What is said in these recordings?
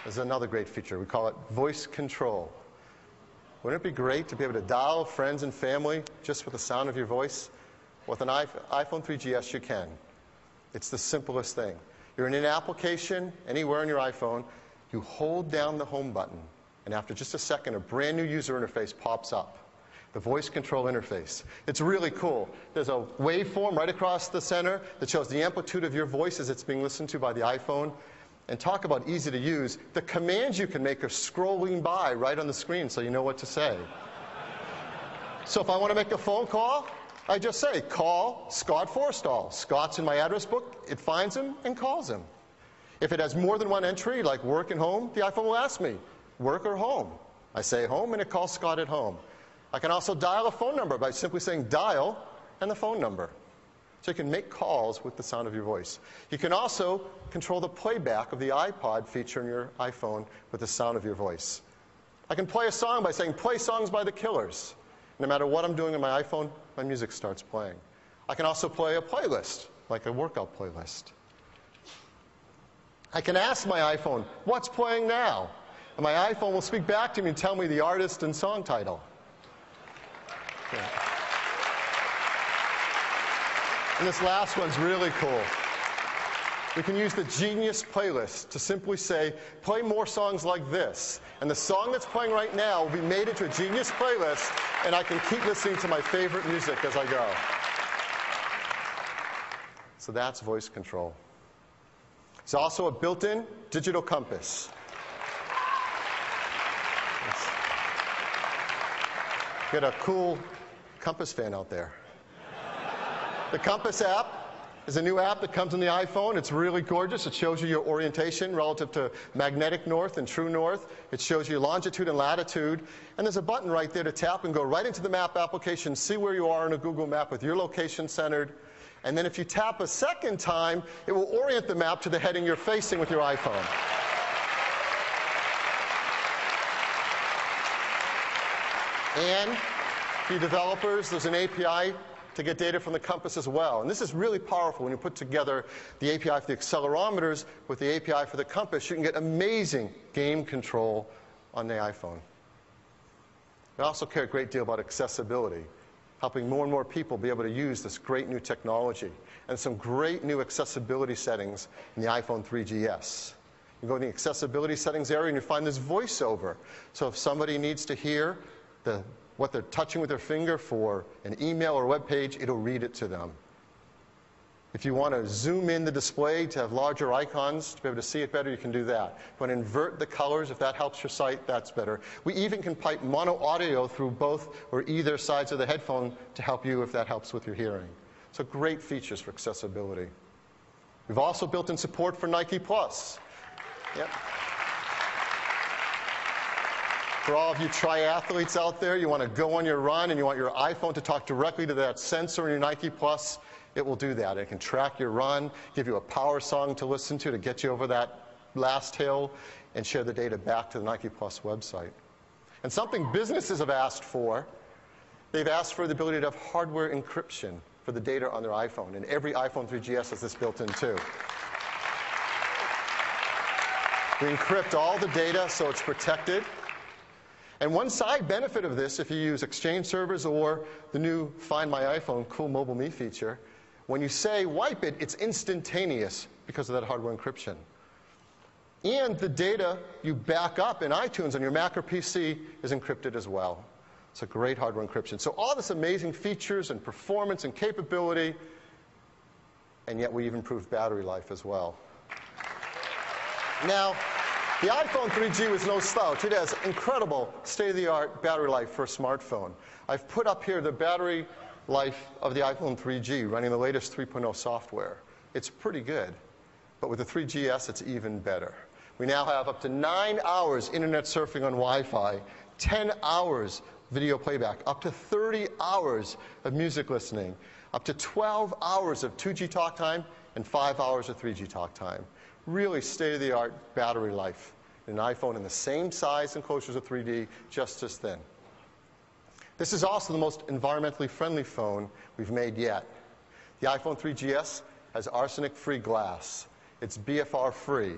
is another great feature. We call it voice control. Wouldn't it be great to be able to dial friends and family just with the sound of your voice? With an iPhone 3GS, you can. It's the simplest thing. You're in an application anywhere on your iPhone, you hold down the home button, and after just a second, a brand new user interface pops up. The voice control interface. It's really cool. There's a waveform right across the center that shows the amplitude of your voice as it's being listened to by the iPhone. And talk about easy to use. The commands you can make are scrolling by right on the screen so you know what to say. So if I want to make a phone call, I just say, call Scott Forstall. Scott's in my address book. It finds him and calls him. If it has more than one entry, like work and home, the iPhone will ask me, work or home? I say home, and it calls Scott at home. I can also dial a phone number by simply saying dial and the phone number. So you can make calls with the sound of your voice. You can also control the playback of the iPod feature in your iPhone with the sound of your voice. I can play a song by saying, play songs by the Killers. No matter what I'm doing on my iPhone, my music starts playing. I can also play a playlist, like a workout playlist. I can ask my iPhone, what's playing now? And my iPhone will speak back to me and tell me the artist and song title. Yeah. And this last one's really cool. We can use the Genius playlist to simply say, play more songs like this. And the song that's playing right now will be made into a Genius playlist, and I can keep listening to my favorite music as I go. So that's voice control. It's also a built-in digital compass. Get a cool compass fan out there. The Compass app is a new app that comes in the iPhone. It's really gorgeous. It shows you your orientation relative to magnetic north and true north. It shows you longitude and latitude. And there's a button right there to tap and go right into the map application, see where you are in a Google map with your location centered. And then if you tap a second time, it will orient the map to the heading you're facing with your iPhone. And for you developers, there's an API to get data from the compass as well. And this is really powerful when you put together the API for the accelerometers with the API for the compass. You can get amazing game control on the iPhone. We also care a great deal about accessibility, helping more and more people be able to use this great new technology. And some great new accessibility settings in the iPhone 3GS. You go in the accessibility settings area and you find this voiceover. So if somebody needs to hear what they're touching with their finger for an email or web page, it'll read it to them. If you want to zoom in the display to have larger icons to be able to see it better, you can do that. If you want to invert the colors, if that helps your site, that's better. We even can pipe mono audio through both or either sides of the headphone to help you if that helps with your hearing. So great features for accessibility. We've also built in support for Nike Plus. Yep. For all of you triathletes out there, you want to go on your run and you want your iPhone to talk directly to that sensor in your Nike Plus, it will do that. It can track your run, give you a power song to listen to get you over that last hill, and share the data back to the Nike Plus website. And something businesses have asked for, they've asked for the ability to have hardware encryption for the data on their iPhone. And every iPhone 3GS has this built in too. We encrypt all the data so it's protected. And one side benefit of this, if you use Exchange servers or the new Find My iPhone Cool Mobile Me feature, when you say wipe it, it's instantaneous because of that hardware encryption. And the data you back up in iTunes on your Mac or PC is encrypted as well. It's a great hardware encryption. So all this amazing features and performance and capability, and yet we've improved battery life as well. Now, the iPhone 3G was no slouch. It has incredible state-of-the-art battery life for a smartphone. I've put up here the battery life of the iPhone 3G running the latest 3.0 software. It's pretty good. But with the 3GS, it's even better. We now have up to 9 hours internet surfing on Wi-Fi, 10 hours video playback, up to 30 hours of music listening, up to 12 hours of 2G talk time, and 5 hours of 3G talk time. Really state-of-the-art battery life in an iPhone in the same size enclosures of 3D, just as thin. This is also the most environmentally friendly phone we've made yet. The iPhone 3GS has arsenic-free glass. It's BFR-free.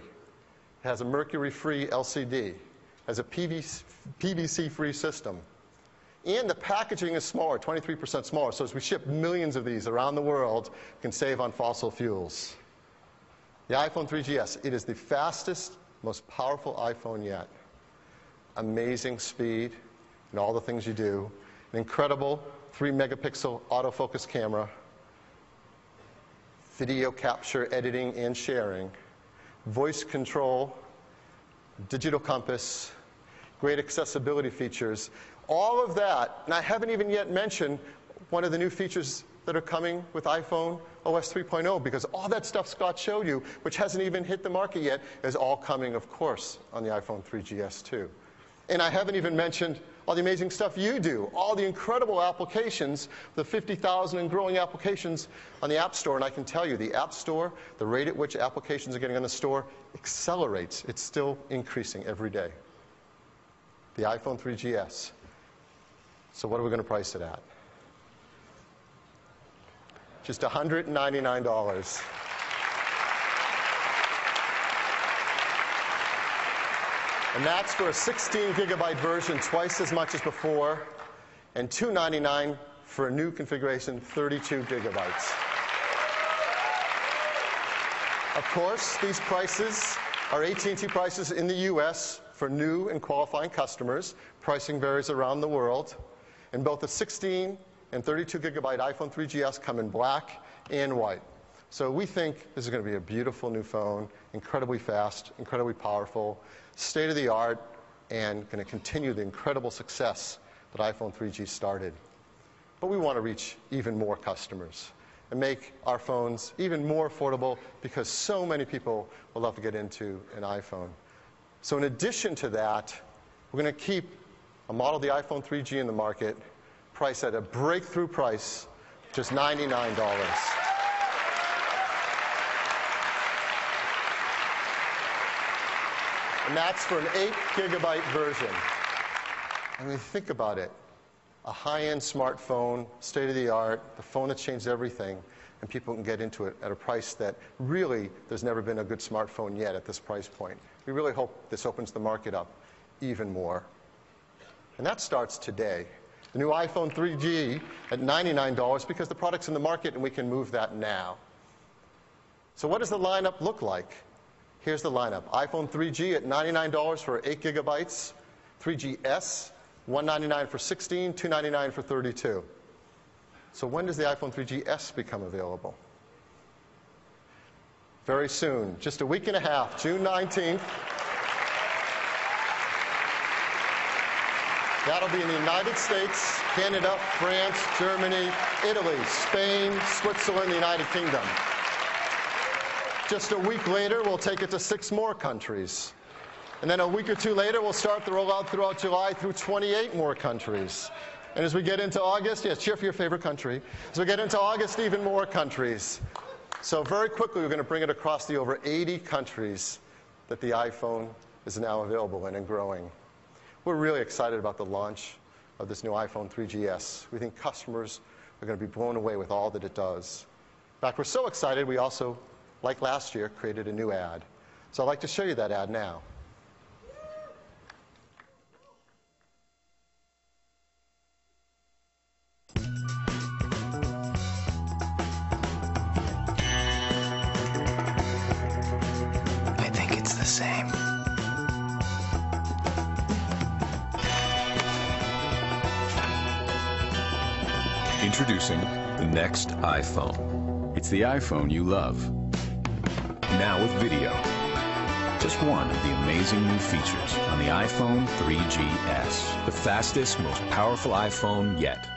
has a mercury-free LCD, has a PVC-free system. And the packaging is smaller, 23% smaller. So as we ship millions of these around the world, we can save on fossil fuels. The iPhone 3GS, it is the fastest, most powerful iPhone yet. Amazing speed and all the things you do. An incredible 3-megapixel autofocus camera, video capture, editing, and sharing, voice control, digital compass, great accessibility features. All of that, and I haven't even yet mentioned one of the new features that are coming with iPhone OS 3.0, because all that stuff Scott showed you, which hasn't even hit the market yet, is all coming, of course, on the iPhone 3GS too. And I haven't even mentioned all the amazing stuff you do, all the incredible applications, the 50,000 and growing applications on the App Store. And I can tell you, the App Store, the rate at which applications are getting on the store accelerates. It's still increasing every day. The iPhone 3GS. So what are we going to price it at? Just $199. And that's for a 16-gigabyte version, twice as much as before, and $299 for a new configuration, 32 gigabytes. Of course, these prices are AT&T prices in the US for new and qualifying customers. Pricing varies around the world. And both the 16 and 32 gigabyte iPhone 3GS come in black and white. So we think this is going to be a beautiful new phone, incredibly fast, incredibly powerful, state-of-the-art, and going to continue the incredible success that iPhone 3G started. But we want to reach even more customers and make our phones even more affordable, because so many people will love to get into an iPhone. So in addition to that, we're going to keep a model of the iPhone 3G in the market, priced at a breakthrough price, just $99. And that's for an 8-gigabyte version. I mean, think about it. A high-end smartphone, state-of-the-art, the phone that changed everything, and people can get into it at a price that really there's never been a good smartphone yet at this price point. We really hope this opens the market up even more. And that starts today. The new iPhone 3G at $99, because the product's in the market and we can move that now. So what does the lineup look like? Here's the lineup. iPhone 3G at $99 for 8 gigabytes. 3GS, $199 for 16, $299 for 32. So when does the iPhone 3GS become available? Very soon, just a week and a half, June 19th. That'll be in the United States, Canada, France, Germany, Italy, Spain, Switzerland, the United Kingdom. Just a week later, we'll take it to 6 more countries. And then a week or two later, we'll start the rollout throughout July through 28 more countries. And as we get into August, yes, cheer for your favorite country. As we get into August, even more countries. So very quickly, we're going to bring it across the over 80 countries that the iPhone is now available in and growing. We're really excited about the launch of this new iPhone 3GS. We think customers are going to be blown away with all that it does. In fact, we're so excited, we also, like last year, created a new ad. So I'd like to show you that ad now. I think it's the same. Introducing the next iPhone. It's the iPhone you love. Now with video. Just one of the amazing new features on the iPhone 3GS. The fastest, most powerful iPhone yet.